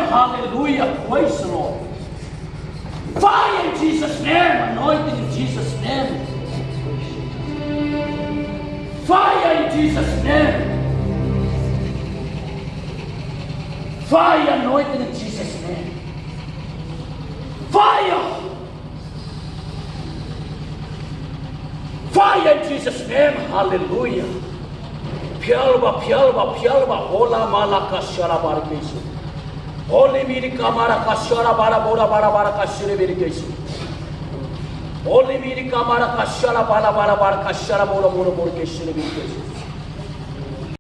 Hallelujah. Praise the Lord. Fire in Jesus' name. Anointing in Jesus' name. Fire in Jesus' name. Fire anointing in Jesus' name. Fire. Fire in Jesus' name. Hallelujah. Pialba, pialba, pialba. Hola malaka shara barkesu. Holy miri kamara kashara bara bora bara bara kashire birkesu. Holy miri kamara kashara bara bara bara kashara bora bora bora kashire birkesu.